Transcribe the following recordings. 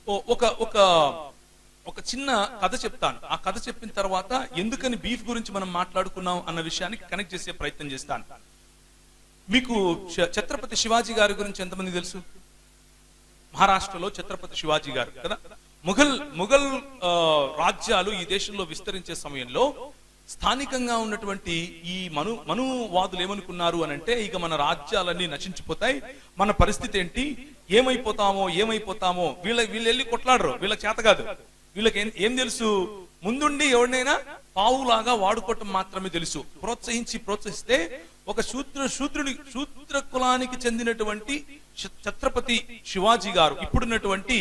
ఒక ఒక ఒక చిన్న కథ చెప్తాను. ఆ కథ చెప్పిన తర్వాత ఎందుకని బీఫ్ గురించి మనం మాట్లాడుకున్నాం అన్న విషయానికి కనెక్ట్ చేసే ప్రయత్నం చేస్తాను. మీకు ఛత్రపతి శివాజీ గారి గురించి ఎంతమంది తెలుసు? మహారాష్ట్రలో ఛత్రపతి శివాజీ గారు కదా. ముఘల్ రాజ్యాలు ఈ దేశంలో విస్తరించే సమయంలో స్థానికంగా ఉన్నటువంటి ఈ మనువాదులు ఏమనుకున్నారు అని అంటే, ఇక మన రాజ్యాలన్నీ నశించిపోతాయి, మన పరిస్థితి ఏంటి, ఏమైపోతామో వీళ్ళు వెళ్ళి కొట్లాడరు, వీళ్ళకి చేత కాదు. వీళ్ళకి ఏం తెలుసు? ముందుండి ఎవరినైనా పావులాగా వాడుకోవటం మాత్రమే తెలుసు. ప్రోత్సహిస్తే ఒక శూద్ర కులానికి చెందినటువంటి ఛత్రపతి శివాజీ గారు, ఇప్పుడున్నటువంటి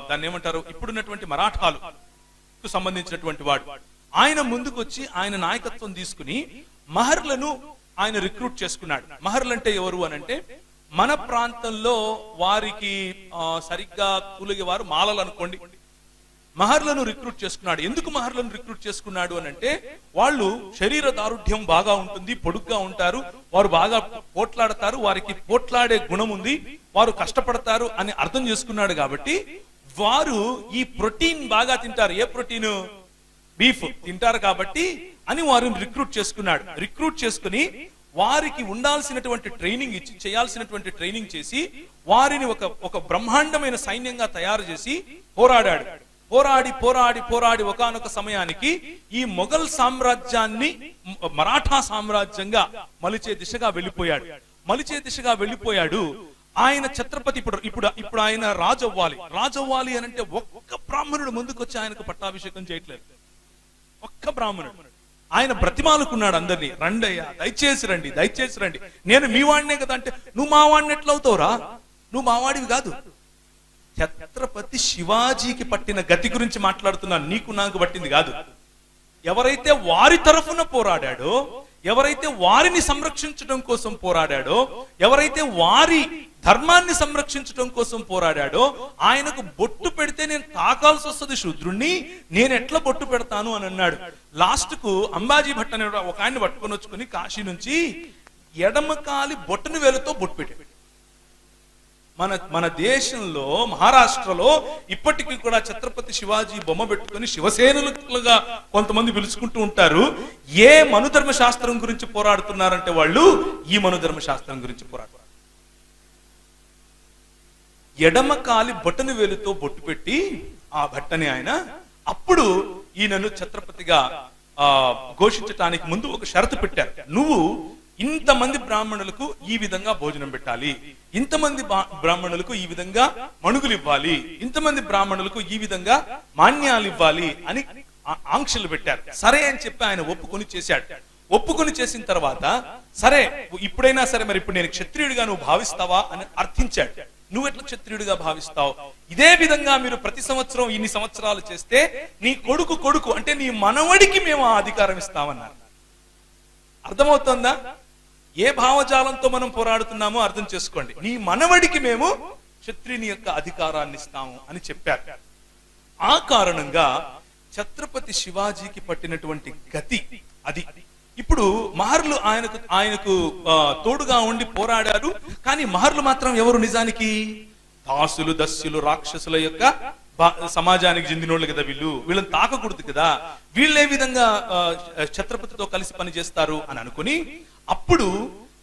దాన్ని ఏమంటారు, ఇప్పుడున్నటువంటి మరాఠాలకు సంబంధించినటువంటి వాడు, ఆయన ముందుకు వచ్చి ఆయన నాయకత్వం తీసుకుని మహర్లను ఆయన రిక్రూట్ చేసుకున్నాడు. మహర్లు అంటే ఎవరు అని అంటే, మన ప్రాంతంలో వారికి సరిగ్గా కూలిగేవారు మాలలు అనుకోండి. మహర్లను రిక్రూట్ చేసుకున్నాడు. ఎందుకు మహర్లను రిక్రూట్ చేసుకున్నాడు అని అంటే, వాళ్ళు శరీర దారుఢ్యం బాగా ఉంటుంది, పొడుగ్గా ఉంటారు, వారు బాగా పోట్లాడతారు, వారికి పోట్లాడే గుణం ఉంది, వారు కష్టపడతారు అని అర్థం చేసుకున్నాడు. కాబట్టి వారు ఈ ప్రోటీన్ బాగా తింటారు. ఏ ప్రోటీన్? బీఫ్ తింటారు కాబట్టి అని వారిని రిక్రూట్ చేసుకున్నాడు. రిక్రూట్ చేసుకుని వారికి ఉండాల్సినటువంటి ట్రైనింగ్ ఇచ్చి, చేయాల్సినటువంటి ట్రైనింగ్ చేసి, వారిని ఒక బ్రహ్మాండమైన సైన్యంగా తయారు చేసి పోరాడాడు. పోరాడి ఒకానొక సమయానికి ఈ మొఘల్ సామ్రాజ్యాన్ని మరాఠా సామ్రాజ్యంగా మలిచే దిశగా వెళ్ళిపోయాడు. ఆయన ఛత్రపతి ఇప్పుడు ఆయన రాజు అవ్వాలి అని అంటే ఒక్క బ్రాహ్మణుడు ముందుకు వచ్చి ఆయనకు పట్టాభిషేకం చేయట్లేదు. ఒక్క బ్రాహ్మణుడు. ఆయన బ్రతిమాలుకున్నాడు అందరినీ, రండయ్యా, దయచేసి రండి, నేను మీ వాడినే కదా అంటే, నువ్వు మా వాడిని ఎట్లా అవుతావురా, నువ్వు మా వాడివి కాదు. ఛత్రపతి శివాజీకి పట్టిన గతి గురించి మాట్లాడుతున్నాను, నీకు నాకు పట్టింది కాదు. ఎవరైతే వారి తరఫున పోరాడాడో, ఎవరైతే వారిని సంరక్షించడం కోసం పోరాడాడో, ఎవరైతే వారి ధర్మాన్ని సంరక్షించడం కోసం పోరాడాడో, ఆయనకు బొట్టు పెడితే నేను తాకాల్సి వస్తుంది శూద్రుణ్ణి, నేను ఎట్లా బొట్టు పెడతాను అని అన్నాడు. లాస్ట్ కు అంబాజీ భట్ అనే ఒక ఆయన్ని పట్టుకొని వచ్చుకుని కాశీ నుంచి ఎడమకాలి బొట్టును వేలుతో బొట్టు పెట్టాడు. మన దేశంలో మహారాష్ట్రలో ఇప్పటికీ కూడా ఛత్రపతి శివాజీ బొమ్మ పెట్టుకుని శివసేనులుగా కొంతమంది పిలుచుకుంటూ ఉంటారు. ఏ మనుధర్మ శాస్త్రం గురించి పోరాడుతున్నారంటే వాళ్ళు ఈ మనుధర్మ శాస్త్రం గురించి పోరాడుతున్నారు. ఎడమ కాలి బొట్టను వేలుతో బొట్టు పెట్టి ఆ భట్టని ఆయన అప్పుడు ఈయనను ఛత్రపతిగా ఘోషించటానికి ముందు ఒక షరతు పెట్టారు. నువ్వు ఇంతమంది బ్రాహ్మణులకు ఈ విధంగా భోజనం పెట్టాలి, ఇంతమంది బ్రాహ్మణులకు ఈ విధంగా మణుగులు ఇవ్వాలి, ఇంతమంది బ్రాహ్మణులకు ఈ విధంగా మాన్యాలు ఇవ్వాలి అని ఆంక్షలు పెట్టారు. సరే అని చెప్పి ఆయన ఒప్పుకొని చేశాడు. ఒప్పుకొని చేసిన తర్వాత సరే ఇప్పుడైనా సరే, మరి ఇప్పుడు నేను క్షత్రియుడిగా నువ్వు భావిస్తావా అని అర్థించాడు. నువ్వు ఎట్లా క్షత్రియుడిగా భావిస్తావు? ఇదే విధంగా మీరు ప్రతి సంవత్సరం ఇన్ని సంవత్సరాలు చేస్తే నీ కొడుకు అంటే నీ మనవడికి మేము ఆ అధికారం ఇస్తామన్నారు. అర్థమవుతుందా? ఏ భావజాలంతో మనం పోరాడుతున్నామో అర్థం చేసుకోండి. నీ మనవడికి మేము క్షత్రియుని యొక్క అధికారాన్ని ఇస్తాము అని చెప్పారు. ఆ కారణంగా ఛత్రపతి శివాజీకి పట్టినటువంటి గతి అది. ఇప్పుడు మహర్లు ఆయనకు తోడుగా ఉండి పోరాడారు. కానీ మహర్లు మాత్రం ఎవరు? నిజానికి దాసులు, దస్యులు, రాక్షసుల యొక్క సమాజానికి చెందినోళ్ళు కదా. వీళ్ళని తాకకూడదు కదా. వీళ్ళే విధంగా ఛత్రపతితో కలిసి పనిచేస్తారు అని అనుకుని అప్పుడు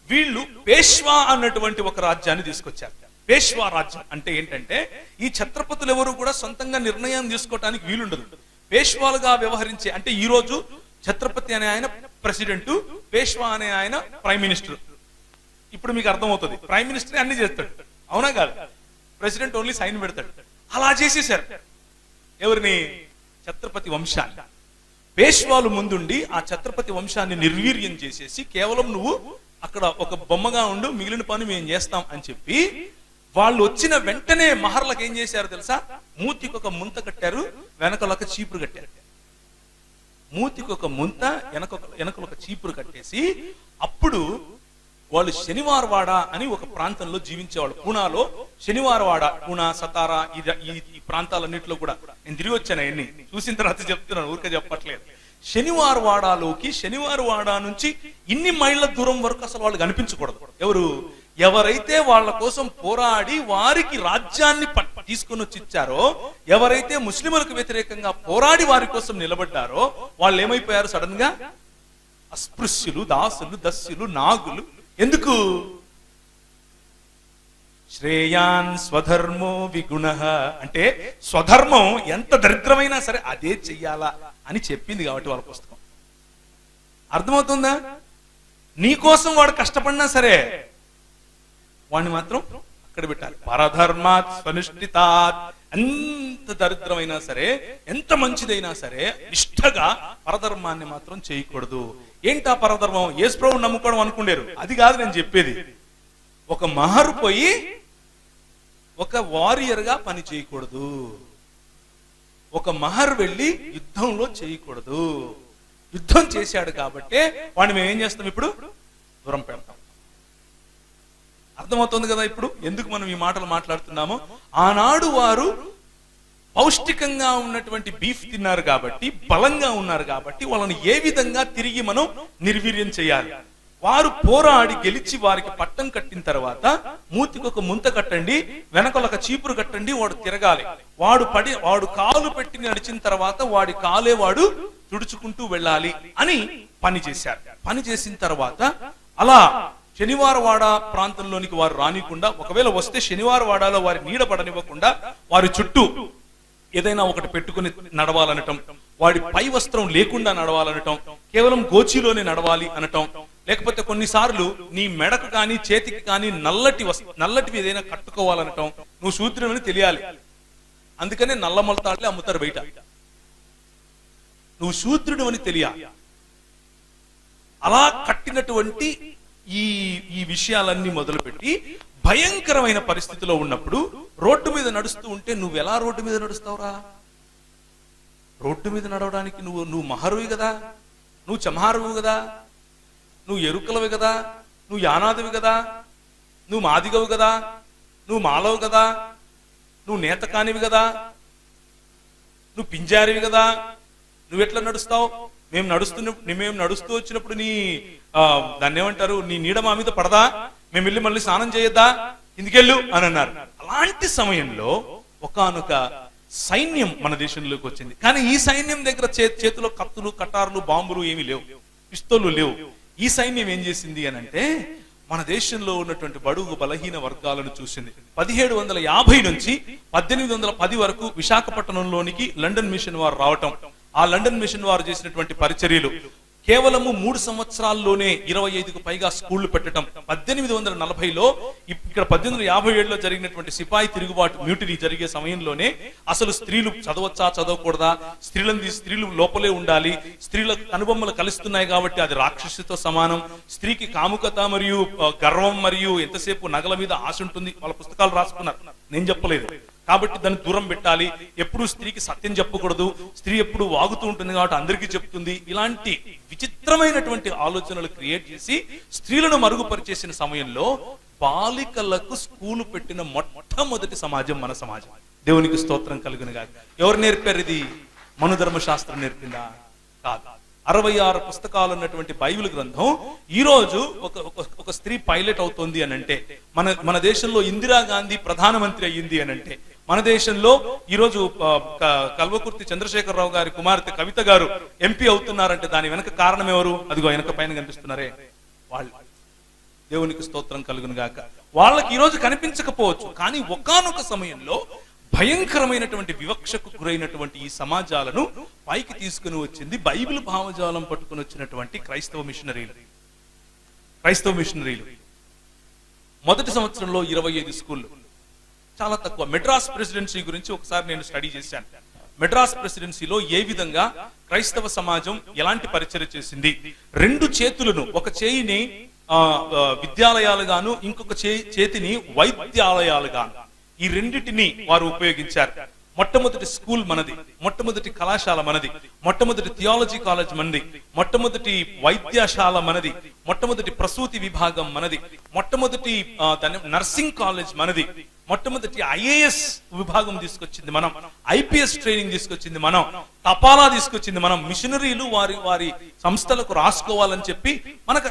వీళ్ళు పేష్వా అన్నటువంటి ఒక రాజ్యాన్ని తీసుకొచ్చారు. పేష్వా రాజ్యం అంటే ఏంటంటే, ఈ ఛత్రపతులు ఎవరు కూడా సొంతంగా నిర్ణయం తీసుకోవటానికి వీలుండదు. పేష్వాలుగా వ్యవహరించే, అంటే ఈ రోజు ఛత్రపతి అనే ఆయన ప్రెసిడెంట్, పేష్వా అనే ఆయన ప్రైమ్ మినిస్టర్. ఇప్పుడు మీకు అర్థమవుతుంది, ప్రైమ్ మినిస్టర్ అన్ని చేస్తాడు, అవునా కాదు? ప్రెసిడెంట్ ఓన్లీ సైన్ పెడతాడు. అలా చేసేసారు ఎవరిని? ఛత్రపతి వంశాన్ని. పేష్వాలు ముందుండి ఆ ఛత్రపతి వంశాన్ని నిర్వీర్యం చేసేసి, కేవలం నువ్వు అక్కడ ఒక బొమ్మగా ఉండు, మిగిలిన పని మేము చేస్తాం అని చెప్పి వాళ్ళు వచ్చిన వెంటనే మహర్లకు ఏం చేశారు తెలుసా? మూతికి ఒక ముంత కట్టారు, వెనకలొక చీపురు కట్టారు. మూతికి ఒక ముంత, వెనకలొక చీపురు కట్టేసి అప్పుడు వాళ్ళు శనివారవాడ అని ఒక ప్రాంతంలో జీవించేవాళ్ళు. పూనాలో శనివారవాడ, పూనా, సతారా, ఈ ప్రాంతాలన్నింటిలో కూడా నేను తిరిగి వచ్చాను. అవన్నీ చూసిన తర్వాత చెప్తున్నాను, ఊరికే చెప్పట్లేదు. శనివారవాడలోకి, శనివారవాడ నుంచి ఇన్ని మైళ్ళ దూరం వరకు అసలు వాళ్ళు కనిపించకూడదు. ఎవరైతే వాళ్ళ కోసం పోరాడి వారికి రాజ్యాన్ని తీసుకొని వచ్చి ఇచ్చారో, ఎవరైతే ముస్లింలకు వ్యతిరేకంగా పోరాడి వారి కోసం నిలబడ్డారో వాళ్ళు ఏమైపోయారు? సడన్ గా అస్పృశ్యులు, దాసులు, దస్యులు, నాగులు. ఎందుకు? శ్రేయాన్ స్వధర్మో విగుణః అంటే స్వధర్మం ఎంత దరిద్రమైనా సరే అదే చెయ్యాలా అని చెప్పింది కాబట్టి వాళ్ళ పుస్తకం. అర్థమవుతుందా? నీకోసం వాడు కష్టపడినా సరే వాడిని మాత్రం అక్కడ పెట్టాలి. పరధర్మాత్ స్వనుష్ఠితాత్. ఎంత దరిద్రమైనా సరే, ఎంత మంచిదైనా సరే నిష్ఠగా పరధర్మాన్ని మాత్రం చేయకూడదు. ఏంటా పరధర్మం? యేసు ప్రభువుని నమ్ముకోవడం అనుకుండేరు. అది కాదు నేను చెప్పేది. ఒక మహరు పోయి ఒక వారియర్ గా పని చేయకూడదు. ఒక మహర్ వెళ్ళి యుద్ధంలో చేయకూడదు. యుద్ధం చేశాడు కాబట్టి వాడిని మేము ఏం చేస్తాం? ఇప్పుడు దూరం పెడతాం. అర్థమవుతుంది కదా ఇప్పుడు ఎందుకు మనం ఈ మాటలు మాట్లాడుతున్నామో? ఆనాడు వారు పౌష్టికంగా ఉన్నటువంటి బీఫ్ తిన్నారు కాబట్టి, బలంగా ఉన్నారు కాబట్టి వాళ్ళని ఏ విధంగా తిరిగి మనం నిర్వీర్యం చేయాలి? వారు పోరాడి గెలిచి వారికి పట్టం కట్టిన తర్వాత మూతికి ఒక ముంత కట్టండి, వెనకొక చీపురు కట్టండి, వాడు తిరగాలి. వాడు కాలు పెట్టి నడిచిన తర్వాత వాడి కాలే వాడు తుడుచుకుంటూ వెళ్ళాలి అని పని చేశారు. పని చేసిన తర్వాత అలా శనివారవాడ ప్రాంతంలోనికి వారు రానికుండా, ఒకవేళ వస్తే శనివారవాడలో వారి నీడ పడనివ్వకుండా వారి చుట్టూ ఏదైనా ఒకటి పెట్టుకుని నడవాలనటం, వాడి పై వస్త్రం లేకుండా నడవాలనటం, కేవలం గోచిలోనే నడవాలి అనటం, లేకపోతే కొన్నిసార్లు నీ మెడకు కానీ చేతికి కానీ నల్లటివి ఏదైనా కట్టుకోవాలనటం. నువ్వు శూద్రుడని తెలియాలి, అందుకనే నల్ల మొలతాడులే అమ్ముతారు బయట. నువ్వు శూద్రుడు అని తెలియాలి. అలా కట్టినటువంటి ఈ విషయాలన్నీ మొదలుపెట్టి భయంకరమైన పరిస్థితిలో ఉన్నప్పుడు రోడ్డు మీద నడుస్తూ ఉంటే నువ్వు ఎలా రోడ్డు మీద నడుస్తావురా? రోడ్డు మీద నడవడానికి నువ్వు మహరువి కదా, నువ్వు చమహారువు కదా, నువ్వు ఎరుకలవి కదా, నువ్వు యానాదివి కదా, నువ్వు మాదిగవు కదా, నువ్వు మాలవు కదా, నువ్వు నేతకానివి కదా, నువ్వు పింజారివి కదా, నువ్వెట్లా నడుస్తావు? మేము నడుస్తూ వచ్చినప్పుడు దాన్ని ఏమంటారు, నీ నీడ మా మీద పడదా? మేము వెళ్ళి మళ్ళీ స్నానం చేయొద్దా? ఇందుకెళ్ళు అని అన్నారు. అలాంటి సమయంలో ఒకానొక సైన్యం మన దేశంలోకి వచ్చింది. కానీ ఈ సైన్యం దగ్గర చేతిలో కత్తులు, కటార్లు, బాంబులు ఏమీ లేవు, పిస్తోలు లేవు. ఈ సైన్యం ఏం చేసింది అని అంటే మన దేశంలో ఉన్నటువంటి బడుగు బలహీన వర్గాలను చూసింది. 1750 నుంచి 1810 వరకు విశాఖపట్నంలోనికి లండన్ మిషన్ వారు రావటం, ఆ లండన్ మిషన్ వారు చేసినటువంటి పరిచర్యలు, కేవలము 3 సంవత్సరాల్లోనే 25కు పైగా స్కూళ్లు పెట్టడం. 1840లో ఇక్కడ 1857లో జరిగినటువంటి సిపాయి తిరుగుబాటు మ్యూటినీ జరిగే సమయంలోనే అసలు స్త్రీలు చదవచ్చా చదవకూడదా, స్త్రీలు లోపలే ఉండాలి, స్త్రీల కనుబొమ్మలు కలుస్తున్నాయి కాబట్టి అది రాక్షసితో సమానం, స్త్రీకి కాముకత మరియు గర్వం మరియు ఎంతసేపు నగల మీద ఆశ ఉంటుంది, వాళ్ళ పుస్తకాలు రాసుకున్నారు, నేను చెప్పలేదు. కాబట్టి దాన్ని దూరం పెట్టాలి, ఎప్పుడు స్త్రీకి సత్యం చెప్పకూడదు, స్త్రీ ఎప్పుడు వాగుతూ ఉంటుంది కాబట్టి అందరికీ చెప్తుంది. ఇలాంటి విచిత్రమైనటువంటి ఆలోచనలు క్రియేట్ చేసి స్త్రీలను మరుగుపరిచేసిన సమయంలో బాలికలకు స్కూలు పెట్టిన మొట్టమొదటి సమాజం మన సమాజం. దేవునికి స్తోత్రం కలుగునుగా. ఎవరు నేర్పారు ఇది? మనుధర్మశాస్త్రం నేర్పిందా? కాదు. 66 పుస్తకాలు ఉన్నటువంటి బైబిల్ గ్రంథం ఈ రోజు ఒక స్త్రీ పైలట్ అవుతుంది అని అంటే, మన దేశంలో ఇందిరాగాంధీ ప్రధానమంత్రి అయ్యింది అని అంటే, మన దేశంలో ఈ రోజు కల్వకుర్తి చంద్రశేఖరరావు గారి కుమార్తె కవిత గారు ఎంపీ అవుతున్నారంటే దాని వెనక కారణం ఎవరు? అదిగో వెనక పైన కనిపిస్తున్నారే వాళ్ళు. దేవునికి స్తోత్రం కలుగును గాక. వాళ్ళకి ఈ రోజు కనిపించకపోవచ్చు, కానీ ఒకానొక సమయంలో భయంకరమైనటువంటి వివక్షకు గురైనటువంటి ఈ సమాజాలను పైకి తీసుకుని వచ్చింది బైబిల్ భావజాలం పట్టుకుని వచ్చినటువంటి క్రైస్తవ మిషనరీలు. మొదటి సంవత్సరంలో 25 స్కూళ్ళు, చాలా తక్కువ. మెడ్రాస్ ప్రెసిడెన్సీ గురించి ఒకసారి నేను స్టడీ చేశాను. మెడ్రాస్ ప్రెసిడెన్సీలో ఏ విధంగా క్రైస్తవ సమాజం ఎలాంటి పరిచర్య చేసింది. 2 చేతులను, ఒక చేయిని విద్యాలయాలుగాను, ఇంకొక చేతిని వైద్యాలయాలుగాను, ఈ రెండిటిని వారు ఉపయోగించారు. మొట్టమొదటి స్కూల్ మనది, మొట్టమొదటి కళాశాల మనది, మొట్టమొదటి థియాలజీ కాలేజ్ మనది, మొట్టమొదటి వైద్యశాల మనది, మొట్టమొదటి ప్రసూతి విభాగం మనది, మొట్టమొదటి నర్సింగ్ కాలేజ్ మనది, మొట్టమొదటి ఐఏఎస్ విభాగం తీసుకొచ్చింది మనం, ఐపీఎస్ ట్రైనింగ్ తీసుకొచ్చింది మనం, తపాలా తీసుకొచ్చింది మనం. మిషనరీలు వారి సంస్థలకు రాసుకోవాలని చెప్పి మనకు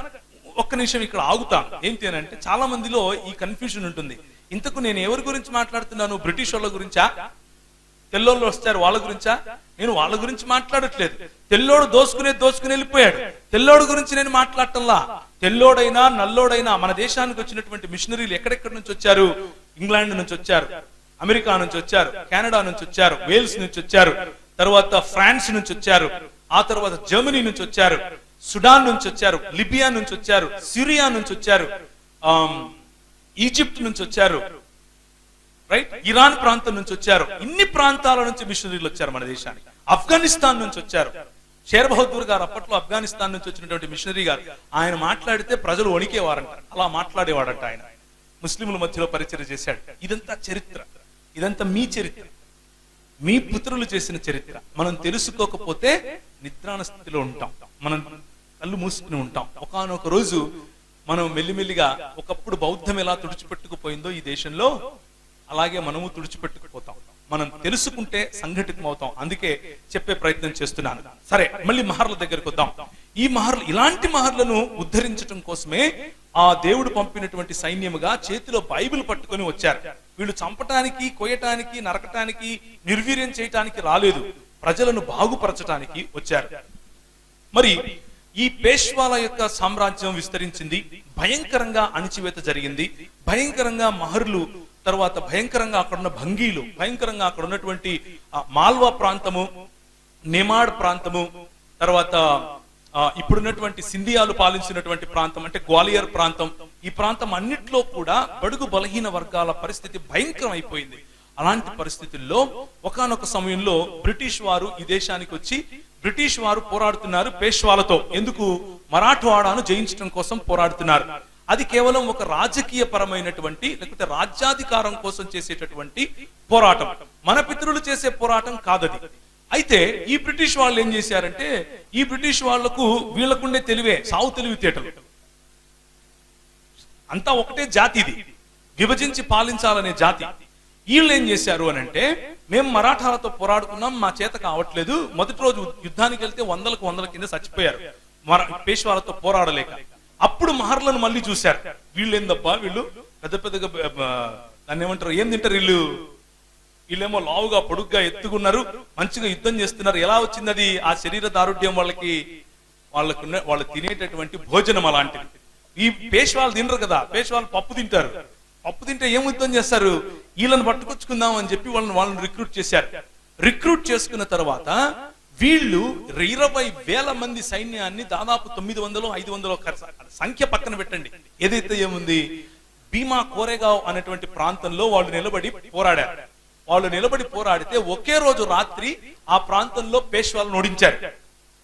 ఒక్క నిమిషం ఇక్కడ ఆగుతాం. ఏంటి అని అంటే, చాలా మందిలో ఈ కన్ఫ్యూజన్ ఉంటుంది. ఇంతకు నేను ఎవరి గురించి మాట్లాడుతున్నాను? బ్రిటిష్ వాళ్ళ గురించా? తెల్లోళ్ళు వస్తారు వాళ్ళ గురించా? నేను వాళ్ళ గురించి మాట్లాడట్లేదు. తెల్లోడు దోసుకుని వెళ్ళిపోయాడు. తెల్లోడు గురించి నేను మాట్లాడటంలా. తెల్లోడైనా నల్లోడైనా మన దేశానికి వచ్చినటువంటి మిషనరీలు ఎక్కడెక్కడి నుంచి వచ్చారు? ఇంగ్లాండ్ నుంచి వచ్చారు, అమెరికా నుంచి వచ్చారు, కెనడా నుంచి వచ్చారు, వేల్స్ నుంచి వచ్చారు, తర్వాత ఫ్రాన్స్ నుంచి వచ్చారు, ఆ తర్వాత జర్మనీ నుంచి వచ్చారు, సుడాన్ నుంచి వచ్చారు, లిబియా నుంచి వచ్చారు, సిరియా నుంచి వచ్చారు, ఈజిప్ట్ నుంచి వచ్చారు, రైట్, ఇరాన్ ప్రాంతం నుంచి వచ్చారు. ఇన్ని ప్రాంతాల నుంచి మిషనరీలు వచ్చారు మన దేశానికి. ఆఫ్ఘనిస్తాన్ నుంచి వచ్చారు. షేర్ బహదూర్ గారు అప్పట్లో ఆఫ్ఘనిస్తాన్ నుంచి వచ్చినటువంటి మిషనరీ గారు. ఆయన మాట్లాడితే ప్రజలు వణికేవారంట. అలా మాట్లాడేవాడంట ఆయన. ముస్లింల మధ్యలో పరిచయం చేశాడు. ఇదంతా చరిత్ర, ఇదంతా మీ చరిత్ర, మీ పుత్రులు చేసిన చరిత్ర. మనం తెలుసుకోకపోతే నిద్రాణ స్థితిలో ఉంటాం, మనం కళ్ళు మూసుకుని ఉంటాం. ఒకానొక రోజు మనం మెల్లిమెల్లిగా ఒకప్పుడు బౌద్ధం ఎలా తుడిచిపెట్టుకుపోయిందో ఈ దేశంలో, అలాగే మనము తుడిచిపెట్టుకుపోతాం. మనం తెలుసుకుంటే సంఘటితం అవుతాం. అందుకే చెప్పే ప్రయత్నం చేస్తున్నాను. సరే, మళ్ళీ మహర్ల దగ్గరికి వద్దాం. ఈ మహర్లు, ఇలాంటి మహర్లను ఉద్ధరించడం కోసమే ఆ దేవుడు పంపినటువంటి సైన్యముగా చేతిలో బైబిల్ పట్టుకొని వచ్చారు. వీళ్ళు చంపటానికి, కొయ్యటానికి, నరకటానికి, నిర్వీర్యం చేయటానికి రాలేదు. ప్రజలను బాగుపరచటానికి వచ్చారు. మరి ఈ పేష్వాల యొక్క సామ్రాజ్యం విస్తరించింది. భయంకరంగా అణిచివేత జరిగింది. భయంకరంగా మహర్లు, తర్వాత భయంకరంగా అక్కడున్న భంగీలు, భయంకరంగా అక్కడ ఉన్నటువంటి మాల్వా ప్రాంతము, నెమాడ్ ప్రాంతము, తర్వాత ఇప్పుడున్నటువంటి సింధియాలు పాలించినటువంటి ప్రాంతం అంటే గ్వాలియర్ ప్రాంతం, ఈ ప్రాంతం అన్నిట్లో కూడా బడుగు బలహీన వర్గాల పరిస్థితి భయంకరం అయిపోయింది. అలాంటి పరిస్థితుల్లో ఒకానొక సమయంలో బ్రిటిష్ వారు ఈ దేశానికి వచ్చి బ్రిటిష్ వారు పోరాడుతున్నారు పేష్వాలతో. ఎందుకు? మరాఠవాడాను జయించడం కోసం పోరాడుతున్నారు. అది కేవలం ఒక రాజకీయ పరమైనటువంటి, లేకపోతే రాజ్యాధికారం కోసం చేసేటటువంటి పోరాటం. మన పితరులు చేసే పోరాటం కాదది. అయితే ఈ బ్రిటిష్ వాళ్ళు ఏం చేశారంటే, ఈ బ్రిటిష్ వాళ్లకు వీళ్లకుండే తెలివే సావు తెలివితేటలు. అంతా ఒకటే జాతి, ఇది విభజించి పాలించాలనే జాతి. వీళ్ళు ఏం చేశారు అని అంటే, మేము మరాఠాలతో పోరాడుకున్నాం, మా చేత కావట్లేదు. మొదటి రోజు యుద్ధానికి వెళ్తే వందల కింద చచ్చిపోయారు పేష్వాలతో పోరాడలేక. అప్పుడు మహర్లను మళ్ళీ చూశారు. వీళ్ళు ఏందబ్బా, వీళ్ళు పెద్ద పెద్దగా దాన్ని ఏమంటారు, ఏం తింటారు వీళ్ళు, వీళ్ళేమో లావుగా పొడుగ్గా ఎత్తుకున్నారు, మంచిగా యుద్ధం చేస్తున్నారు. ఎలా వచ్చింది అది? ఆ శరీర దారుఢ్యం వాళ్ళు తినేటటువంటి భోజనం అలాంటిది. ఈ పేష్వాలు తినరు కదా, పేష్వాలు పప్పు తింటారు. పప్పు తింటే ఏం యుద్ధం చేస్తారు? వీళ్ళని పట్టుకొచ్చుకుందాం అని చెప్పి వాళ్ళని రిక్రూట్ చేశారు. రిక్రూట్ చేసుకున్న తర్వాత వీళ్ళు 20,000 మంది సైన్యాన్ని, దాదాపు 900-500 సంఖ్య పక్కన పెట్టండి, ఏదైతే ఏముంది, భీమా కోరేగావ్ అనేటువంటి ప్రాంతంలో వాళ్ళు నిలబడి పోరాడారు. వాళ్ళు నిలబడి పోరాడితే ఒకే రోజు రాత్రి ఆ ప్రాంతంలో పేష్వాలను ఓడించారు.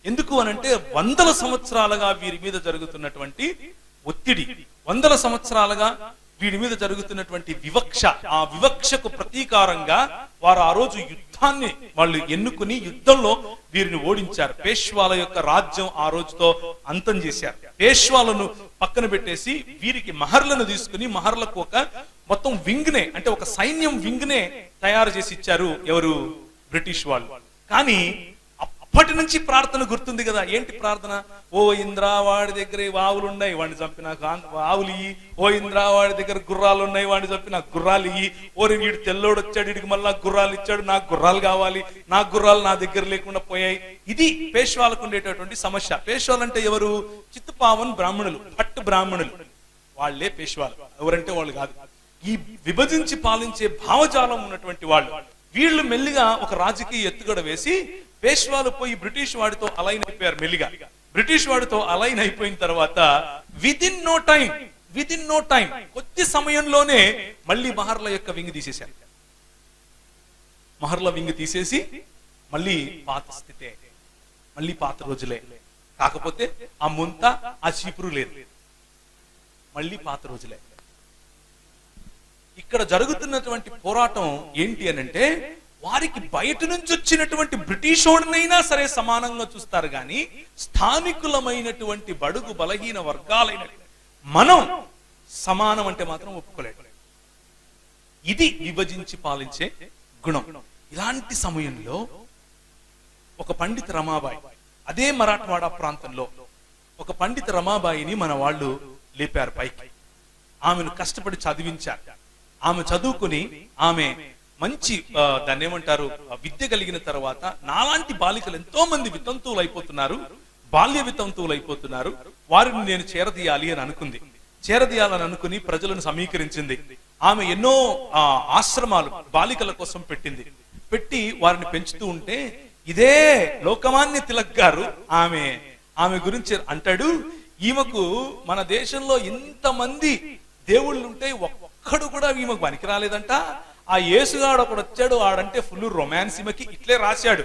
ఎందుకు అనంటే, 100 సంవత్సరాలుగా వీరి మీద జరుగుతున్నటువంటి ఒత్తిడి, 100 సంవత్సరాలుగా వీడి మీద జరుగుతున్నటువంటి వివక్ష, ఆ వివక్షకు ప్రతీకారంగా వారు ఆ రోజు యుద్ధాన్ని వాళ్ళు ఎన్నుకుని యుద్ధంలో వీరిని ఓడించారు. పేష్వాల యొక్క రాజ్యం ఆ రోజుతో అంతం చేశారు. పేష్వాలను పక్కన పెట్టేసి వీరికి మహర్లను తీసుకుని, మహర్లకు ఒక మొత్తం వింగ్ నే, అంటే ఒక సైన్యం వింగ్ నే తయారు చేసి ఇచ్చారు. ఎవరు? బ్రిటిష్ వాళ్ళు. కానీ అప్పటి నుంచి ప్రార్థన గుర్తుంది కదా. ఏంటి ప్రార్థన? ఓ ఇంద్ర, వాడి దగ్గర ఆవులు ఉన్నాయి, వాడిని చంపి నాకు ఆవులు ఇయ్యి. ఓ ఇంద్ర, వాడి దగ్గర గుర్రాలు ఉన్నాయి, వాడిని చంపి నాకు గుర్రాలు ఇయ్యి. ఓరి వీడు తెల్లోడు వచ్చాడు, వీడికి మళ్ళా గుర్రాలు ఇచ్చాడు, నాకు గుర్రాలు కావాలి, నా గుర్రాలు నా దగ్గర లేకుండా పోయాయి. ఇది పేష్వాలకు ఉండేటటువంటి సమస్య. పేష్వాలు అంటే ఎవరు? చిత్తుపావన్ బ్రాహ్మణులు, పట్టు బ్రాహ్మణులు, వాళ్లే పేష్వాలు. ఎవరంటే వాళ్ళు కాదు, ఈ విభజించి పాలించే భావజాలం ఉన్నటువంటి వాళ్ళు. వీళ్ళు మెల్లిగా ఒక రాజకీయ ఎత్తుగడ వేసి పేష్వాలు పోయి బ్రిటిష్ వాడితో అలైన్ అయిపోయారు. మెల్లిగా బ్రిటిష్ వాడితో అలైన్ అయిపోయిన తర్వాత విత్ ఇన్ నో టైం కొద్ది సమయంలోనే మళ్ళీ మహర్ల యొక్క వింగ్ తీసేశారు. మహర్ల వింగ్ తీసేసి మళ్ళీ పాత స్థితే, మళ్ళీ పాత రోజులే. కాకపోతే ఆ ముంత, ఆ చీపురు లేదు, మళ్ళీ పాత రోజులే. ఇక్కడ జరుగుతున్నటువంటి పోరాటం ఏంటి అనంటే, వారికి బయట నుంచి వచ్చినటువంటి బ్రిటిష్ వాడినైనా సరే సమానంగా చూస్తారు, కానీ స్థానికులమైనటువంటి బడుగు బలహీన వర్గాలైన మనం సమానం అంటే మాత్రం ఒప్పుకోలేదు. ఇది విభజించి పాలించే గుణం. ఇలాంటి సమయంలో ఒక పండిత రమాబాయి, అదే మరాఠవాడ ప్రాంతంలో ఒక పండిత రమాబాయిని మన వాళ్ళు లేపారు పైకి. ఆమెను కష్టపడి చదివించారు. ఆమె చదువుకుని ఆమె మంచి దాన్ని ఏమంటారు విద్య కలిగిన తర్వాత నాలాంటి బాలికలు ఎంతో మంది వితంతువులు అయిపోతున్నారు, బాల్య వితంతువులు అయిపోతున్నారు, వారిని నేను చేరదీయాలి అని అనుకుంది. చేరదీయాలని అనుకుని ప్రజలను సమీకరించింది. ఆమె ఎన్నో ఆశ్రమాలు బాలికల కోసం పెట్టింది. పెట్టి వారిని పెంచుతూ ఉంటే ఇదే లోకమాన్య తిలక్ గారు ఆమె గురించి అంటాడు, ఈమెకు మన దేశంలో ఇంతమంది దేవుళ్ళు ఉంటే ఒక్కడు కూడా ఈమెకు పనికి రాలేదంట. ఆ యేసుగాడు ఒకడు వచ్చాడు, ఆడంటే ఫుల్ రొమాన్స్, ఈమెకి ఇట్లే రాశాడు.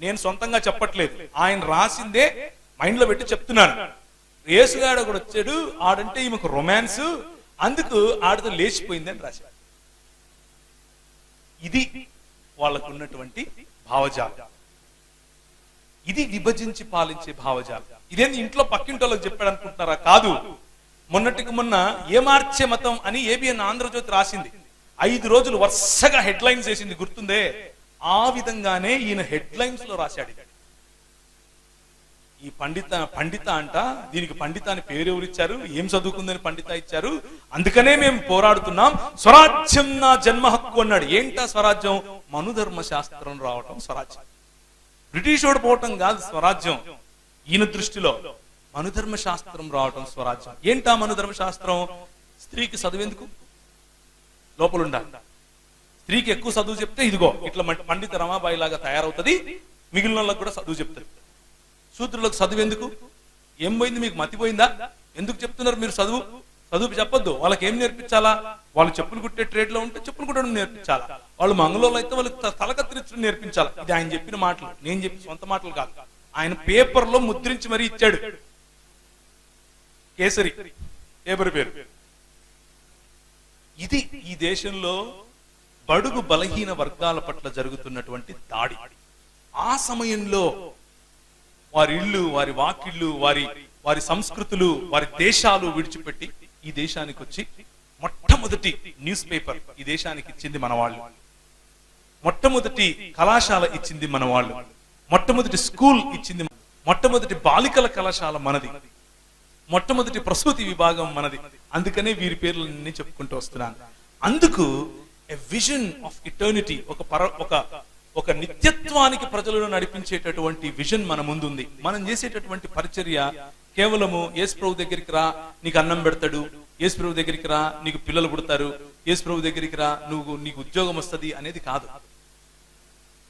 నేను సొంతంగా చెప్పట్లేదు, ఆయన రాసిందే మైండ్ లో పెట్టి చెప్తున్నాను. యేసుగాడు ఒకడు వచ్చాడు, ఆడంటే ఈమెకు రొమాన్స్, అందుకు ఆడితో లేచిపోయింది అని రాశాడు. ఇది వాళ్ళకు ఉన్నటువంటి భావజాలం. ఇది విభజించి పాలించే భావజాలం. ఇదేంది ఇంట్లో పక్కింటోళ్ళకి చెప్పాడు అనుకుంటున్నారా? కాదు. మొన్నటికి మొన్న ఏ మార్చే మతం అని ఏబిఎన్ ఆంధ్రజ్యోతి రాసింది. 5 రోజులు వరుసగా హెడ్ లైన్స్ వేసింది, గుర్తుందే? ఆ విధంగానే ఈయన హెడ్ లైన్స్ లో రాశాడు. ఈ పండిత అంట, దీనికి పండిత అని పేరు ఎవరిచ్చారు? ఏం చదువుకుందని పండిత ఇచ్చారు? అందుకనే మేము పోరాడుతున్నాం. స్వరాజ్యం నా జన్మ హక్కు అన్నాడు. ఏంటా స్వరాజ్యం? మనుధర్మ శాస్త్రం రావటం స్వరాజ్యం. బ్రిటిష్ వాడు పోవటం కాదు స్వరాజ్యం. ఈయన దృష్టిలో మనుధర్మ శాస్త్రం రావటం స్వరాజ్యం. ఏంటా మనుధర్మ శాస్త్రం? స్త్రీకి చదువెందుకు? లోపల ఉండాలి. స్త్రీకి ఎక్కువ చదువు చెప్తే ఇదిగో ఇట్లా పండిత రమాబాయి లాగా తయారవుతుంది, మిగిలిన వాళ్ళకి కూడా చదువు చెప్తారు. శూద్రులకు చదువు ఎందుకు? ఏం పోయింది? మీకు మతిపోయిందా? ఎందుకు చెప్తున్నారు మీరు చదువు? చదువు చెప్పొద్దు. వాళ్ళకి ఏం నేర్పించాలా? వాళ్ళు చెప్పులు కుట్టే ట్రేడ్ లో ఉంటే చెప్పులు కుట్టడం నేర్పించాలా, వాళ్ళు మంగళూరులో అయితే వాళ్ళకి తలకత్తిరించడం నేర్పించాలా. ఇది ఆయన చెప్పిన మాటలు, నేను చెప్పిన సొంత మాటలు కాదు. ఆయన పేపర్ లో ముద్రించి మరీ ఇచ్చాడు. కేసరి పేపర్ పేరు. ఇది ఈ దేశంలో బడుగు బలహీన వర్గాల పట్ల జరుగుతున్నటువంటి దాడి. ఆ సమయంలో వారి ఇళ్ళు, వారి వాకిళ్ళు, వారి సంస్కృతులు, వారి దేశాలు విడిచిపెట్టి ఈ దేశానికి వచ్చి మొట్టమొదటి న్యూస్ పేపర్ ఈ దేశానికి ఇచ్చింది మన వాళ్ళు. మొట్టమొదటి కళాశాల ఇచ్చింది మన వాళ్ళు. మొట్టమొదటి స్కూల్ ఇచ్చింది, మొట్టమొదటి బాలికల కళాశాల మనది, మొట్టమొదటి ప్రసూతి విభాగం మనది. అందుకనే వీరి పేర్లన్నీ చెప్పుకుంటూ వస్తున్నాను. అందుకు ఎ విజన్ ఆఫ్ ఇటర్నిటీ, ఒక నిత్యత్వానికి ప్రజలను నడిపించేటటువంటి విజన్ మన ముందుంది. మనం చేసేటటువంటి పరిచర్య కేవలము యేసు ప్రభు దగ్గరికి రా నీకు అన్నం పెడతాడు, యేసు ప్రభు దగ్గరికి రా నీకు పిల్లలు పుడతారు, యేసు ప్రభు దగ్గరికి రా నీకు ఉద్యోగం వస్తుంది అనేది కాదు.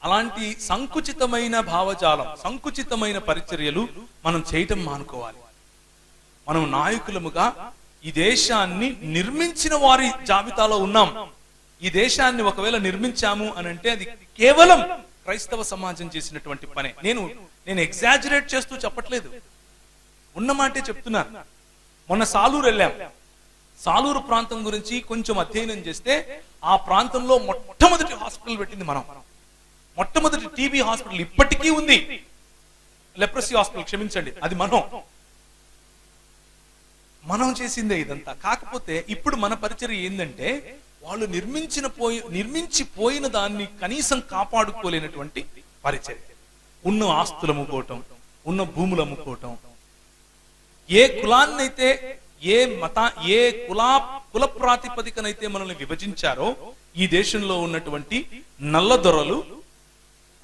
అలాంటి సంకుచితమైన భావజాలం, సంకుచితమైన పరిచర్యలు మనం చేయటం మానుకోవాలి. మనం నాయకులముగా ఈ దేశాన్ని నిర్మించిన వారి జాబితాలో ఉన్నాం. ఈ దేశాన్ని ఒకవేళ నిర్మించాము అని అంటే అది కేవలం క్రైస్తవ సమాజం చేసినటువంటి పనే. నేను ఎగ్జాజరేట్ చేస్తూ చెప్పట్లేదు, ఉన్నమాటే చెప్తున్నాను. మొన్న సాలూరు వెళ్ళాం. సాలూరు ప్రాంతం గురించి కొంచెం అధ్యయనం చేస్తే ఆ ప్రాంతంలో మొట్టమొదటి హాస్పిటల్ పెట్టింది మనం. మొట్టమొదటి టీబీ హాస్పిటల్ ఇప్పటికీ ఉంది. లెప్రసీ హాస్పిటల్, క్షమించండి, అది మనం చేసిందే ఇదంతా. కాకపోతే ఇప్పుడు మన పరిచర్య ఏంటంటే వాళ్ళు నిర్మించిపోయిన దాన్ని కనీసం కాపాడుకోలేనటువంటి పరిచర్య. ఉన్న ఆస్తులు అమ్ముకోవటం, ఉన్న భూములు అమ్ముకోవటం, ఏ కులాన్నైతే ఏ కుల ప్రాతిపదికనైతే మనల్ని విభజించారో ఈ దేశంలో ఉన్నటువంటి నల్ల దొరలు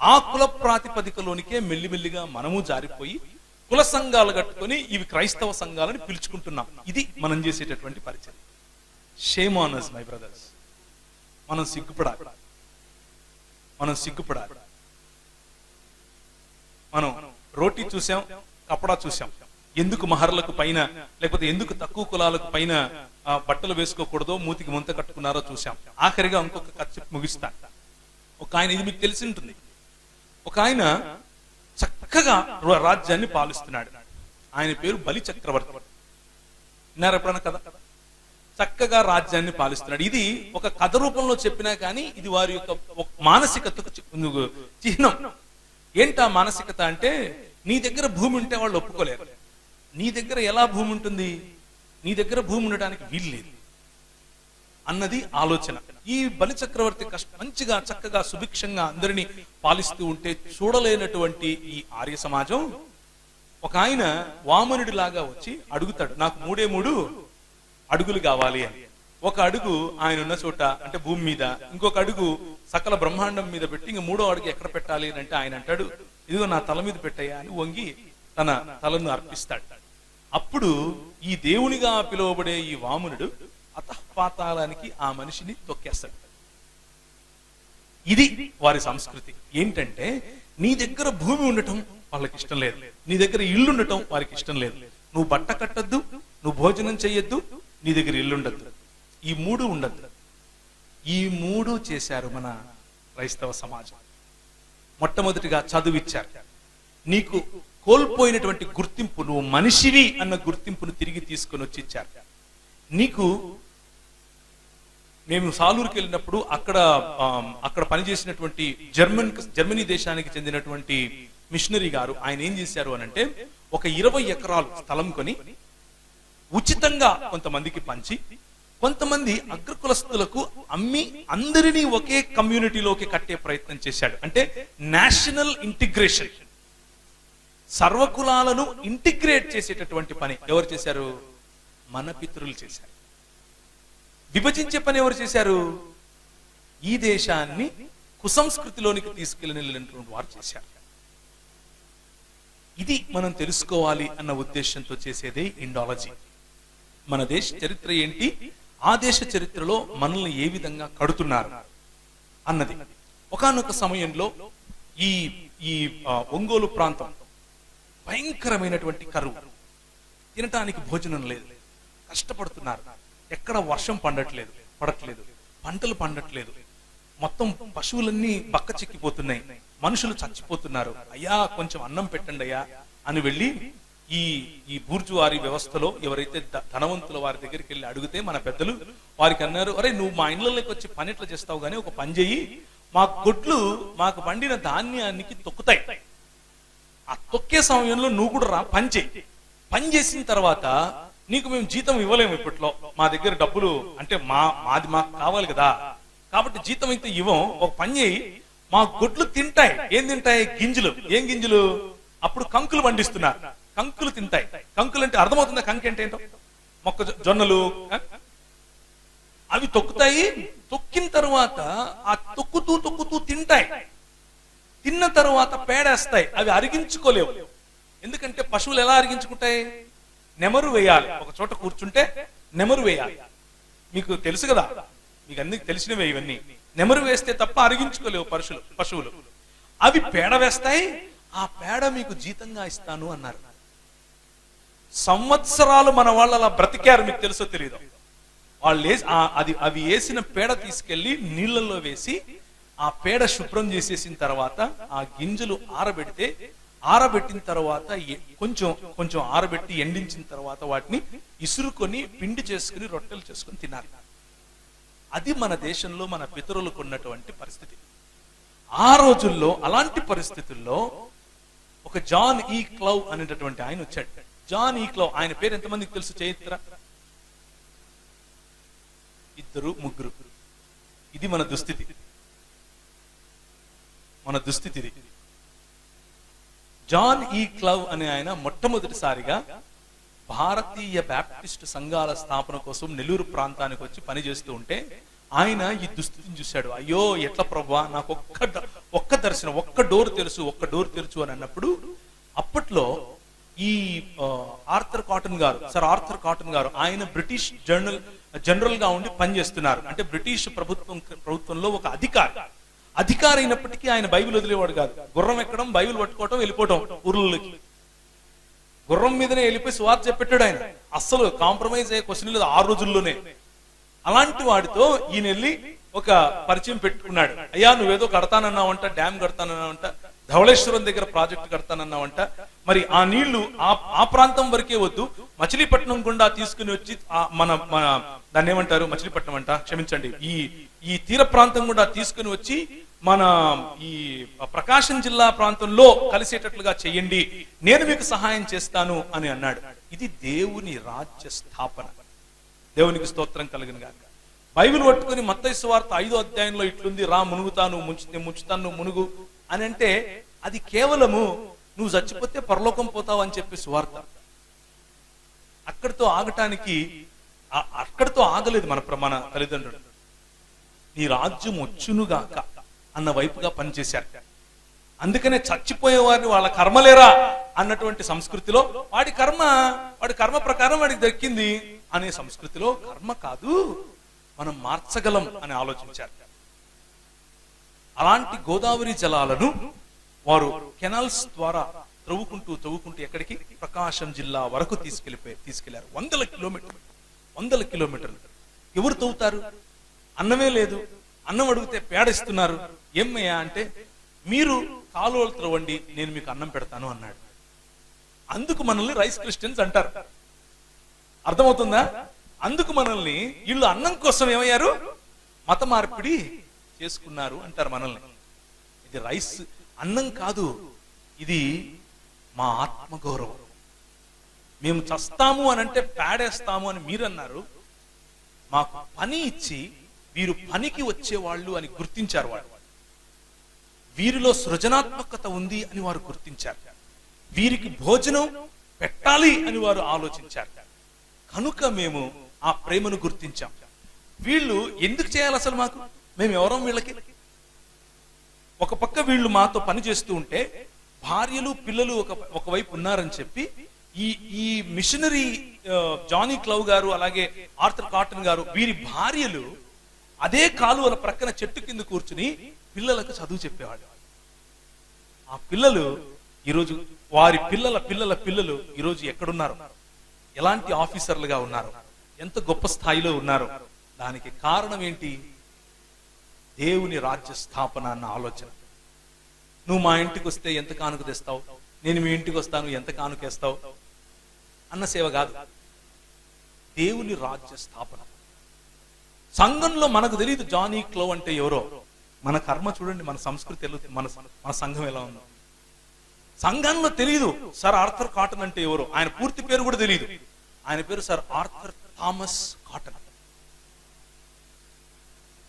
ఆ కుల ప్రాతిపదికలోనికే మెల్లిమెల్లిగా మనము జారిపోయి కుల సంఘాలు కట్టుకొని ఇవి క్రైస్తవ సంఘాలని పిలుచుకుంటున్నాం. ఇది మనం చేసేటటువంటి పరిచయం. Shame on us my brothers. మనం సిగ్గుపడాలి. మనం రోటీ చూసాం, కపడా చూసాం. ఎందుకు మహర్లకు పైన లేకపోతే ఎందుకు తక్కువ కులాలకు పైన బట్టలు వేసుకోకూడదో, మూతికి ముంత కట్టుకున్నారో చూసాం. ఆఖరిగా ఇంకొక కథ చెప్పి ముగిస్తా. ఒక ఆయన, ఇది మీకు తెలిసి ఉంటుంది, ఒక ఆయన చక్కగా రాజ్యాన్ని పాలిస్తున్నాడు. ఆయన పేరు బలి చక్రవర్తి. విన్నారా ఎప్పుడన్నా కథ? చక్కగా రాజ్యాన్ని పాలిస్తున్నాడు. ఇది ఒక కథ రూపంలో చెప్పినా కానీ ఇది వారి యొక్క మానసికతకు చిహ్నం. ఏంటా మానసికత అంటే, నీ దగ్గర భూమి ఉంటే వాళ్ళు ఒప్పుకోలేరు. నీ దగ్గర ఎలా భూమి ఉంటుంది? నీ దగ్గర భూమి ఉండడానికి వీలు లేదు అన్నది ఆలోచన. ఈ బలి చక్రవర్తి మంచిగా చక్కగా సుభిక్షంగా అందరినీ పాలిస్తూ ఉంటే చూడలేనటువంటి ఈ ఆర్య సమాజం ఒక ఆయన వామనుడి లాగా వచ్చి అడుగుతాడు, నాకు 3 అడుగులు కావాలి అని. ఒక అడుగు ఆయన ఉన్న చోట అంటే భూమి మీద, ఇంకొక అడుగు సకల బ్రహ్మాండం మీద పెట్టి ఇంక మూడో అడుగు ఎక్కడ పెట్టాలి అని అంటే ఆయన అంటాడు, ఇదిగో నా తల మీద పెట్టయ్యా అని వంగి తన తలను అర్పిస్తాడు. అప్పుడు ఈ దేవునిగా పిలువబడే ఈ వామనుడు అతఃపాతాళానికి ఆ మనిషిని తొక్కేస్తాడు. ఇది వారి సంస్కృతి. ఏంటంటే నీ దగ్గర భూమి ఉండటం వాళ్ళకి ఇష్టం లేదు, నీ దగ్గర ఇల్లు ఉండటం వారికి ఇష్టం లేదు, నువ్వు బట్ట కట్టద్దు, నువ్వు భోజనం చెయ్యొద్దు, నీ దగ్గర ఇల్లు ఉండద్దు, ఈ మూడు ఉండద్దు. ఈ మూడు చేశారు మన క్రైస్తవ సమాజం. మొట్టమొదటిగా చదువిచ్చారు. నీకు కోల్పోయినటువంటి గుర్తింపు, నువ్వు మనిషివి అన్న గుర్తింపును తిరిగి తీసుకొని వచ్చి ఇచ్చారు. నీకు మేము సాలూరుకి వెళ్ళినప్పుడు అక్కడ పనిచేసినటువంటి జర్మనీ దేశానికి చెందినటువంటి మిషనరీ గారు ఆయన ఏం చేశారు అని అంటే, ఒక 20 ఎకరాలు స్థలం కొని ఉచితంగా కొంతమందికి పంచి, కొంతమంది అగ్రకులస్తులకు అమ్మి అందరినీ ఒకే కమ్యూనిటీలోకి కట్టే ప్రయత్నం చేశాడు. అంటే నేషనల్ ఇంటిగ్రేషన్, సర్వకులాలను ఇంటిగ్రేట్ చేసేటటువంటి పని ఎవరు చేశారు? మన పితరులు చేశారు. విభజించే పని ఎవరు చేశారు? ఈ దేశాన్ని కుసంస్కృతిలోనికి తీసుకెళ్ళినటువంటి వారు చేశారు. ఇది మనం తెలుసుకోవాలి అన్న ఉద్దేశంతో చేసేదే ఇండాలజీ. మన దేశ చరిత్ర ఏంటి, ఆ దేశ చరిత్రలో మనల్ని ఏ విధంగా కడుతున్నారు అన్నది. ఒకానొక సమయంలో ఈ ఒంగోలు ప్రాంతం భయంకరమైనటువంటి కరువు, తినటానికి భోజనం లేదు, కష్టపడుతున్నారు. ఎక్కడ వర్షం పడట్లేదు, పంటలు పండట్లేదు, మొత్తం పశువులన్నీ బక్క చిక్కిపోతున్నాయి, మనుషులు చచ్చిపోతున్నారు. అయ్యా కొంచెం అన్నం పెట్టండి అయ్యా అని వెళ్ళి ఈ బూర్జువారి వ్యవస్థలో ఎవరైతే ధనవంతుల వారి దగ్గరికి వెళ్ళి అడిగితే మన పెద్దలు వారికి అన్నారు, అరే నువ్వు మా ఇండ్లలోకి వచ్చి పని ఎట్లా చేస్తావు గానీ ఒక పని చెయ్యి, మా గొడ్లు మాకు పండిన ధాన్యానికి తొక్కుతాయి, ఆ తొక్కే సమయంలో నువ్వు కూడా రా పని చెయ్యి, పని చేసిన తర్వాత నీకు మేము జీతం ఇవ్వలేము, ఇప్పట్లో మా దగ్గర డబ్బులు అంటే మాది మాకు కావాలి కదా, కాబట్టి జీతం అయితే ఇవ్వం, ఒక పని చేయి, మా గొడ్లు తింటాయి. ఏం తింటాయి? గింజలు. ఏం గింజలు? అప్పుడు కంకులు పండిస్తున్నారు, కంకులు తింటాయి. కంకులు అంటే అర్థమవుతుందా? కంకి అంటే ఏంటో? మొక్కజొన్నలు అవి తొక్కుతాయి. తొక్కిన తర్వాత ఆ తొక్కుతూ తింటాయి. తిన్న తర్వాత పేడేస్తాయి. అవి అరిగించుకోలేవు. ఎందుకంటే పశువులు ఎలా అరిగించుకుంటాయి? నెమరు వేయాలి. ఒక చోట కూర్చుంటే నెమరు వేయాలి. మీకు తెలుసు కదా, మీకు అన్ని తెలిసినవే ఇవన్నీ. నెమరు వేస్తే తప్ప అరిగించుకోలేవు పశువులు. అవి పేడ వేస్తాయి. ఆ పేడ మీకు జీతంగా ఇస్తాను అన్నారు. సంవత్సరాలు మన వాళ్ళు అలా బ్రతికారు. మీకు తెలుసో తెలియదు. వాళ్ళు అవి వేసిన పేడ తీసుకెళ్లి నీళ్లలో వేసి ఆ పేడ శుభ్రం చేసేసిన తర్వాత ఆ గింజలు ఆరబెట్టిన తర్వాత కొంచెం ఆరబెట్టి ఎండించిన తర్వాత వాటిని ఇసురుకొని పిండి చేసుకుని రొట్టెలు చేసుకుని తినాలి. అది మన దేశంలో మన పితరులకు ఉన్నటువంటి పరిస్థితి. ఆ రోజుల్లో అలాంటి పరిస్థితుల్లో ఒక జాన్ ఈ క్లౌ అనేటటువంటి ఆయన వచ్చాడు. జాన్ ఈ క్లౌ, ఆయన పేరు ఎంతమందికి తెలుసు? చరిత్ర 2, 3. ఇది మన దుస్థితి. జాన్ ఈ క్లౌ అనే ఆయన మొట్టమొదటిసారిగా భారతీయ బ్యాప్టిస్ట్ సంఘాల స్థాపన కోసం నెల్లూరు ప్రాంతానికి వచ్చి పనిచేస్తూ ఉంటే ఆయన ఈ దుస్థితిని చూశాడు. అయ్యో ఎట్లా ప్రభువా, నాకు ఒక్క దర్శనం, ఒక్క డోర్ తెరుచు అని అన్నప్పుడు, అప్పట్లో ఈ సర్ ఆర్థర్ కాటన్ గారు ఆయన బ్రిటిష్ జనరల్ గా ఉండి పనిచేస్తున్నారు. అంటే బ్రిటిష్ ప్రభుత్వంలో ఒక అధికారి అయినప్పటికీ ఆయన బైబిల్ వదిలేవాడు కాదు. గుర్రం ఎక్కడం, బైబిల్ పట్టుకోవటం, వెళ్ళిపోవటం ఊర్లలోకి. గుర్రం మీదనే వెళ్ళిపోయి సువార్త చెప్పెట్టాడు ఆయన. అస్సలు కాంప్రమైజ్ అయ్యే క్వశ్చన్ లేదు ఆ రోజుల్లోనే. అలాంటి వాడితో ఈయన వెళ్ళి ఒక పరిచయం పెట్టుకున్నాడు. అయ్యా నువ్వేదో కడతానన్నావంట, డ్యామ్ కడతానన్నావంట, ధవళేశ్వరం దగ్గర ప్రాజెక్ట్ కడతానన్నావంట, మరి ఆ నీళ్లు ఆ ప్రాంతం వరకే వద్దు, మచిలీపట్నం గుండా తీసుకుని వచ్చి మన దాన్ని ఏమంటారు, మచిలీపట్నం అంట, క్షమించండి, ఈ తీర ప్రాంతం గుండా తీసుకుని వచ్చి మన ఈ ప్రకాశం జిల్లా ప్రాంతంలో కలిసేటట్లుగా చెయ్యండి, నేను మీకు సహాయం చేస్తాను అని అన్నాడు. ఇది దేవుని రాజ్య స్థాపన. దేవునికి స్తోత్రం కలుగును గాక. బైబిల్ పట్టుకుని మత్తయి సువార్త 5వ అధ్యాయంలో ఇట్లుంది, రా మునుగుతాను, ముంచుతాను, మునుగు అని అంటే అది కేవలము నువ్వు చచ్చిపోతే పరలోకం పోతావు అని చెప్పి సువార్త. అక్కడితో ఆగటానికి అక్కడితో ఆగలేదు మన తల్లిదండ్రులు. నీ రాజ్యం వచ్చునుగాక అన్న వైపుగా పనిచేశారు. అందుకనే చచ్చిపోయే వారిని వాళ్ళ కర్మలేరా అన్నటువంటి సంస్కృతిలో వాడి కర్మ ప్రకారం వాడికి దక్కింది అనే సంస్కృతిలో కర్మ కాదు, మనం మార్చగలం అని ఆలోచించారు. అలాంటి గోదావరి జలాలను వారు కెనాల్స్ ద్వారా త్రవ్వుకుంటూ ఎక్కడికి, ప్రకాశం జిల్లా వరకు తీసుకెళ్లారు. 100 కిలోమీటర్లు. ఎవరు తవ్వుతారు? అన్నమే లేదు. అన్నం అడిగితే పేడ ఇస్తున్నారు. ఏమయ్యా అంటే, మీరు కాలువలు త్రవ్వండి, నేను మీకు అన్నం పెడతాను అన్నాడు. అందుకు మనల్ని రైస్ క్రిస్టియన్స్ అంటారు. అర్థమవుతుందా? అందుకు మనల్ని వీళ్ళు అన్నం కోసం ఏమయ్యారు, మత మార్పిడి చేసుకున్నారు అంటారు మనల్ని. ఇది రైస్ అన్నం కాదు, ఇది మా ఆత్మగౌరవం. మేము చస్తాము అని అంటే పేడేస్తాము అని మీరు అన్నారు. మాకు పని ఇచ్చి వీరు పనికి వచ్చేవాళ్ళు అని గుర్తించారు. వీరిలో సృజనాత్మకత ఉంది అని వారు గుర్తించారు. వీరికి భోజనం పెట్టాలి అని వారు ఆలోచించారు. కనుక మేము ఆ ప్రేమను గుర్తించాం. వీళ్ళు ఎందుకు చేయాలి అసలు మాకు? మేము ఎవరం వీళ్ళకి? ఒక పక్క వీళ్ళు మాతో పని చేస్తూ ఉంటే భార్యలు పిల్లలు ఒకవైపు ఉన్నారని చెప్పి ఈ మిషనరీ జానీ క్లవ్ గారు, అలాగే ఆర్థర్ కాటన్ గారు, వీరి భార్యలు అదే కాలువల ప్రక్కన చెట్టు కింద కూర్చుని పిల్లలకు చదువు చెప్పేవాడు. ఆ పిల్లలు ఈరోజు, వారి పిల్లల పిల్లలు ఈరోజు ఎక్కడున్నారు, ఎలాంటి ఆఫీసర్లుగా ఉన్నారు, ఎంత గొప్ప స్థాయిలో ఉన్నారు. దానికి కారణం ఏంటి? దేవుని రాజ్య స్థాపన అన్న ఆలోచన. నువ్వు మా ఇంటికి వస్తే ఎంత కానుక తెస్తావు, నేను మీ ఇంటికి వస్తాను ఎంత కానుకేస్తావు అన్న సేవ కాదు, దేవుని రాజ్య స్థాపన. సంఘంలో మనకు తెలియదు జానీ క్లవ్ అంటే ఎవరో. మన కర్మ చూడండి, మన సంస్కృతి మన సంఘం ఎలా ఉందో. సంఘంలో తెలియదు సర్ ఆర్థర్ కాటన్ అంటే ఎవరో. ఆయన పూర్తి పేరు కూడా తెలియదు. ఆయన పేరు సర్ ఆర్థర్ థామస్ కాటన్.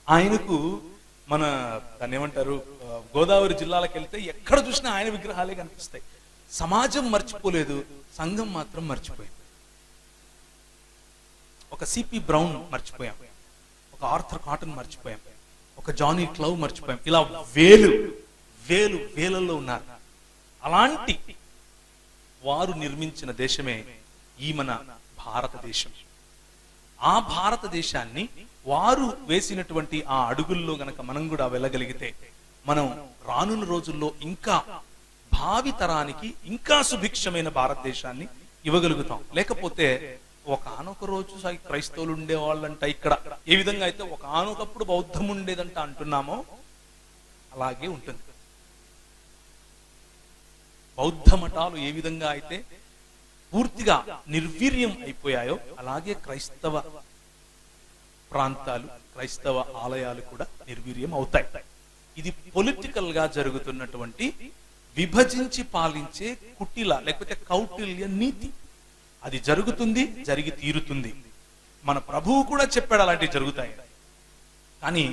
ఆయనకు మన దాన్ని ఏమంటారు, గోదావరి జిల్లాలకు వెళ్తే ఎక్కడ చూసినా ఆయన విగ్రహాలే కనిపిస్తాయి. సమాజం మర్చిపోలేదు, సంఘం మాత్రం మర్చిపోయింది. ఒక సిపి బ్రౌన్ మర్చిపోయాం, ఒక ఆర్థర్ కాటన్ మర్చిపోయాం, ఒక జానీ క్లవ్ మర్చిపోయాం. ఇలా వేలలో ఉన్నారు. అలాంటి వారు నిర్మించిన దేశమే ఈ మన భారతదేశం. ఆ భారతదేశాన్ని వారు వేసినటువంటి ఆ అడుగుల్లో గనక మనం కూడా వెళ్ళగలిగితే మనం రానున్న రోజుల్లో ఇంకా భావి తరానికి ఇంకా సుభిక్షమైన భారతదేశాన్ని ఇవ్వగలుగుతాం. లేకపోతే ఒకనొక రోజు క్రైస్తవులు ఉండేవాళ్ళంట ఇక్కడ, ఏ విధంగా అయితే ఒకనొకప్పుడు బౌద్ధం ఉండేదంట అంటున్నామో అలాగే ఉంటుంది. బౌద్ధ మఠాలు ఏ విధంగా అయితే పూర్తిగా నిర్వీర్యం అయిపోయాయో అలాగే క్రైస్తవ ప్రాంతాలు, క్రైస్తవ ఆలయాలు కూడా నిర్వీర్యం అవుతాయి. ఇది పొలిటికల్ గా జరుగుతున్నటువంటి విభజించి పాలించే కుటిల లేకపోతే కౌటిల్య నీతి. అది జరుగుతుంది, జరిగి తీరుతుంది. మన ప్రభువు కూడా చెప్పాడు అలాంటివి జరుగుతాయి. కానీ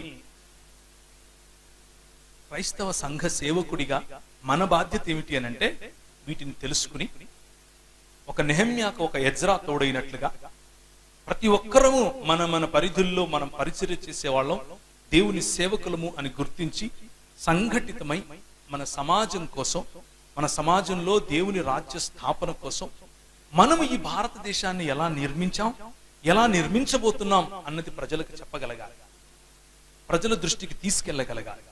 క్రైస్తవ సంఘ సేవకుడిగా మన బాధ్యత ఏమిటి అని అంటే, వీటిని తెలుసుకుని ఒక నెహెమ్యాకు ఒక ఎజ్రా తోడైనట్లుగా ప్రతి ఒక్కరము మన పరిధుల్లో మనం పరిచర్య చేసేవాళ్ళం, దేవుని సేవకులము అని గుర్తించి సంఘటితమై మన సమాజం కోసం, మన సమాజంలో దేవుని రాజ్య స్థాపన కోసం మనము ఈ భారతదేశాన్ని ఎలా నిర్మించాం, ఎలా నిర్మించబోతున్నాం అన్నది ప్రజలకు చెప్పగలగాలి, ప్రజల దృష్టికి తీసుకెళ్లగలగాలి.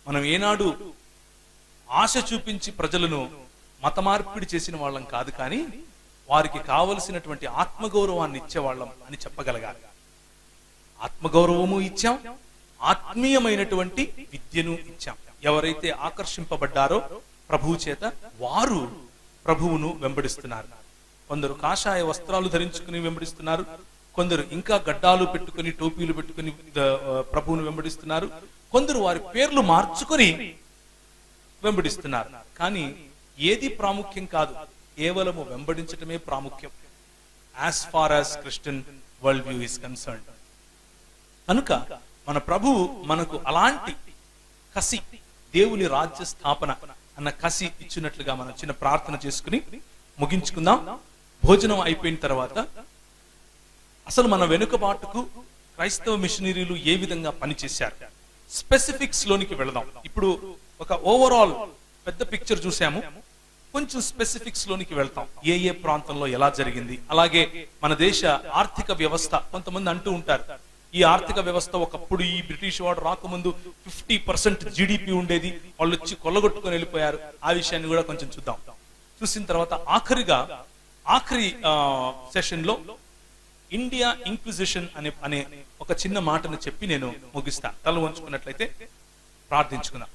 మనం ఏనాడు ఆశ చూపించి ప్రజలను మత మార్పిడి చేసిన వాళ్ళం కాదు, కానీ వారికి కావలసినటువంటి ఆత్మగౌరవాన్ని ఇచ్చేవాళ్ళం అని చెప్పగలగాలి. ఆత్మగౌరవము ఇచ్చాం, ఆత్మీయమైనటువంటి విద్యను ఇచ్చాం. ఎవరైతే ఆకర్షింపబడ్డారో ప్రభువు చేత వారు ప్రభువును వెంబడిస్తున్నారు. కొందరు కాషాయ వస్త్రాలు ధరించుకుని వెంబడిస్తున్నారు, కొందరు ఇంకా గడ్డాలు పెట్టుకుని టోపీలు పెట్టుకుని ప్రభువును వెంబడిస్తున్నారు, కొందరు వారి పేర్లు మార్చుకొని వెంబడిస్తున్నారు. కానీ ఏది ప్రాముఖ్యం కాదు, కేవలము వెంబడించటమే ప్రాముఖ్యం as far as Christian world view is concerned. కనుక మన ప్రభువు మనకు అలాంటి కసి, దేవుని రాజ్య స్థాపన అన్న కసి ఇచ్చినట్లుగా మనం చిన్న ప్రార్థన చేసుకుని ముగించుకుందాం. భోజనం అయిపోయిన తర్వాత అసలు మన వెనుకబాటుకు క్రైస్తవ మిషనరీలు ఏ విధంగా పనిచేశారు, స్పెసిఫిక్స్ లోనికి వెళదాం. ఇప్పుడు ఒక ఓవరాల్ పెద్ద పిక్చర్ చూసాము, కొంచెం స్పెసిఫిక్స్ లోనికి వెళ్తాం. ఏ ఏ ప్రాంతంలో ఎలా జరిగింది, అలాగే మన దేశ ఆర్థిక వ్యవస్థ. కొంతమంది అంటూ ఉంటారు, ఈ ఆర్థిక వ్యవస్థ ఒకప్పుడు ఈ బ్రిటిష్ వాడు రాకముందు 50% జీడిపి ఉండేది, వాళ్ళు వచ్చి కొల్లగొట్టుకొని వెళ్ళిపోయారు. ఆ విషయాన్ని కూడా కొంచెం చూద్దాం. చూసిన తర్వాత ఆఖరి సెషన్ లో ఇండియా ఇంక్విజిషన్ అనే ఒక చిన్న మాటను చెప్పి నేను ముగిస్తా. తల వంచుకున్నట్లయితే ప్రార్థించుకుందాం.